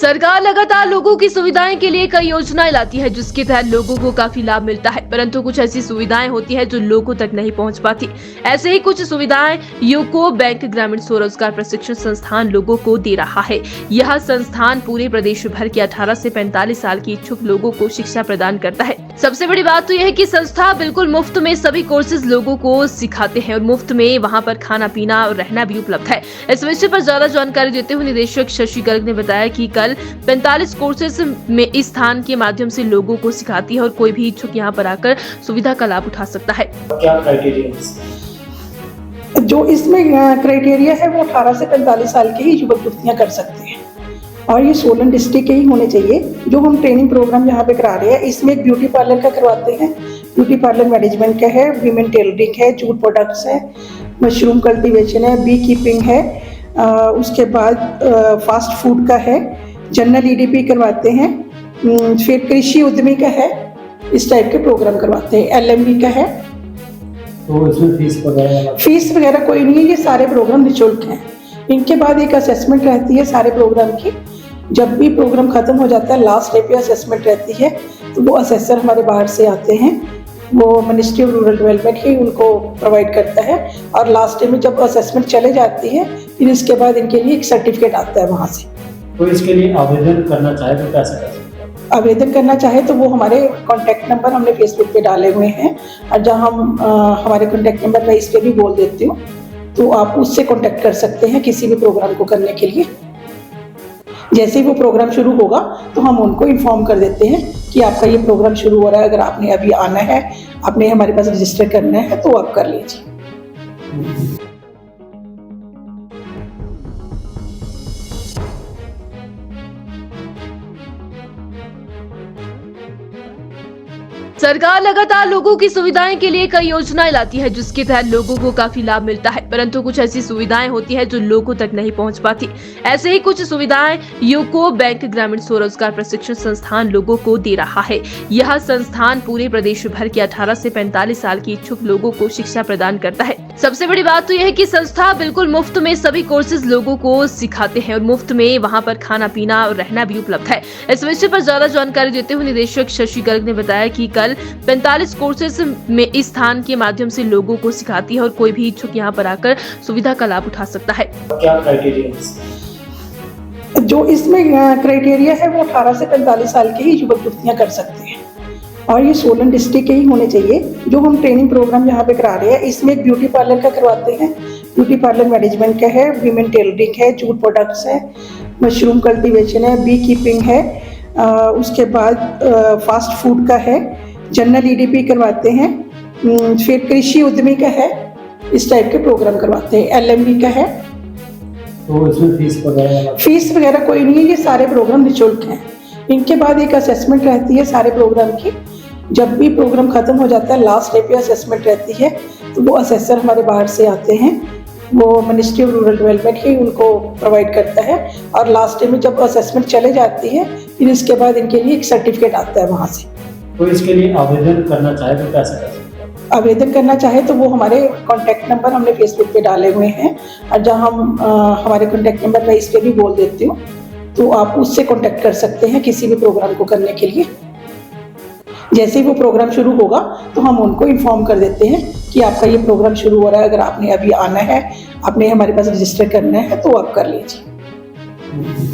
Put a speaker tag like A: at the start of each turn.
A: सरकार लगातार लोगों की सुविधाएं के लिए कई योजनाएं लाती है, जिसके तहत लोगों को काफी लाभ मिलता है, परंतु कुछ ऐसी सुविधाएं होती है जो लोगों तक नहीं पहुंच पाती। ऐसे ही कुछ सुविधाएं यूको बैंक ग्रामीण स्वरोजगार प्रशिक्षण संस्थान लोगों को दे रहा है। यह संस्थान पूरे प्रदेश भर के 18 से 45 साल के इच्छुक लोगों को शिक्षा प्रदान करता है। सबसे बड़ी बात तो यह है कि संस्था बिल्कुल मुफ्त में सभी कोर्सेज लोगों को सिखाते हैं और मुफ्त में वहां पर खाना पीना और रहना भी उपलब्ध है। इस विषय पर ज्यादा जानकारी देते हुए निदेशक शशि गर्ग ने बताया कि कल 45 कोर्सेज में इस स्थान के माध्यम से लोगों को सिखाती है और कोई भी इच्छुक यहाँ पर आकर सुविधा का लाभ उठा सकता है।
B: क्या क्राइटेरिया है?
C: जो इसमें क्राइटेरिया है वो 18 से 45 साल के ही युवक युवतियाँ कर सकते हैं और ये सोलन डिस्ट्रिक्ट के ही होने चाहिए। जो हम ट्रेनिंग प्रोग्राम यहाँ पे करा रहे हैं इसमें एक ब्यूटी पार्लर का करवाते हैं, ब्यूटी पार्लर मैनेजमेंट का है, वीमेन टेलरिंग है, जूट प्रोडक्ट्स है, मशरूम कल्टीवेशन है, बी कीपिंग है, उसके बाद फास्ट फूड का है, जनरल ईडीपी करवाते हैं, फिर कृषि उद्यमी का है, इस टाइप के प्रोग्राम करवाते हैं, एलएमबी का है।
B: तो इसमें
C: फीस वगैरह कोई नहीं है, ये सारे प्रोग्राम निःशुल्क हैं। इनके बाद एक असेसमेंट रहती है सारे प्रोग्राम की। जब भी प्रोग्राम खत्म हो जाता है लास्ट डे पे असेसमेंट रहती है, तो वो असेसर हमारे बाहर से आते हैं, वो मिनिस्ट्री ऑफ रूरल डेवलपमेंट ही उनको प्रोवाइड करता है और लास्ट डे में जब असेसमेंट चले जाती है फिर इसके बाद इनके लिए एक सर्टिफिकेट आता है वहाँ से।
B: तो इसके लिए आवेदन करना चाहे तो कैसे कर सकते हैं?
C: आवेदन करना चाहे तो वो हमारे कॉन्टैक्ट नंबर हमने फेसबुक पे डाले हुए हैं और जहाँ हम हमारे कॉन्टैक्ट नंबर मैं इस पर भी बोल देती हूँ, तो आप उससे कॉन्टैक्ट कर सकते हैं किसी भी प्रोग्राम को करने के लिए। जैसे ही वो प्रोग्राम शुरू होगा तो हम उनको इन्फॉर्म कर देते हैं कि आपका ये प्रोग्राम शुरू हो रहा है, अगर आपने अभी आना है, आपने हमारे पास रजिस्टर करना है तो आप कर लीजिए।
A: सरकार लगातार लोगों की सुविधाएं के लिए कई योजनाएं लाती है, जिसके तहत लोगों को काफी लाभ मिलता है, परंतु कुछ ऐसी सुविधाएं होती है जो लोगों तक नहीं पहुंच पाती। ऐसे ही कुछ सुविधाएं यूको बैंक ग्रामीण स्वरोजगार प्रशिक्षण संस्थान लोगों को दे रहा है। यह संस्थान पूरे प्रदेश भर के 18 से 45 साल के इच्छुक लोगों को शिक्षा प्रदान करता है। सबसे बड़ी बात तो यह है कि संस्था बिल्कुल मुफ्त में सभी कोर्सेज लोगों को सिखाते हैं और मुफ्त में वहाँ पर खाना पीना और रहना भी उपलब्ध है। इस विषय पर ज्यादा जानकारी देते हुए निदेशक शशि गर्ग ने बताया कि कल 45 कोर्सेज में इस स्थान के माध्यम से लोगों को सिखाती है और कोई भी इच्छुक यहाँ पर आकर सुविधा का लाभ उठा सकता है।
B: क्या क्राइटेरिया है?
C: जो इसमें क्राइटेरिया है वो 18 से 45 साल के ही युवक युवतियाँ कर सकते हैं और ये सोलन डिस्ट्रिक्ट के ही होने चाहिए। जो हम ट्रेनिंग प्रोग्राम यहाँ पे करा रहे हैं इसमें एक ब्यूटी पार्लर का करवाते हैं, ब्यूटी पार्लर मैनेजमेंट का है, वीमेन टेलरिंग है, जूट प्रोडक्ट्स है, मशरूम कल्टीवेशन है, बी कीपिंग है, उसके बाद फास्ट फूड का है, जनरल ईडीपी करवाते हैं, फिर कृषि उद्यमी का है, इस टाइप के प्रोग्राम करवाते हैं, एलएमबी का है।
B: तो इसमें फीस वगैरह
C: कोई नहीं है, ये सारे प्रोग्राम निःशुल्क हैं। इनके बाद एक असेसमेंट रहती है सारे प्रोग्राम की। जब भी प्रोग्राम खत्म हो जाता है लास्ट डे पे असेसमेंट रहती है, तो वो असेसर हमारे बाहर से आते हैं, वो मिनिस्ट्री ऑफ रूरल डेवलपमेंट ही उनको प्रोवाइड करता है और लास्ट डे में जब असेसमेंट चले जाती है फिर इसके बाद इनके लिए एक सर्टिफिकेट आता है वहाँ से।
B: तो इसके लिए आवेदन करना चाहे तो कैसे कर सकते हैं?
C: आवेदन करना चाहे तो वो हमारे कॉन्टैक्ट नंबर हमने फेसबुक पे डाले हुए हैं और जहाँ हम हमारे कॉन्टैक्ट नंबर मैं इस पर भी बोल देती हूँ, तो आप उससे कॉन्टैक्ट कर सकते हैं किसी भी प्रोग्राम को करने के लिए। जैसे ही वो प्रोग्राम शुरू होगा तो हम उनको इन्फॉर्म कर देते हैं कि आपका ये प्रोग्राम शुरू हो रहा है, अगर आपने अभी आना है, आपने हमारे पास रजिस्टर करना है तो आप कर लीजिए।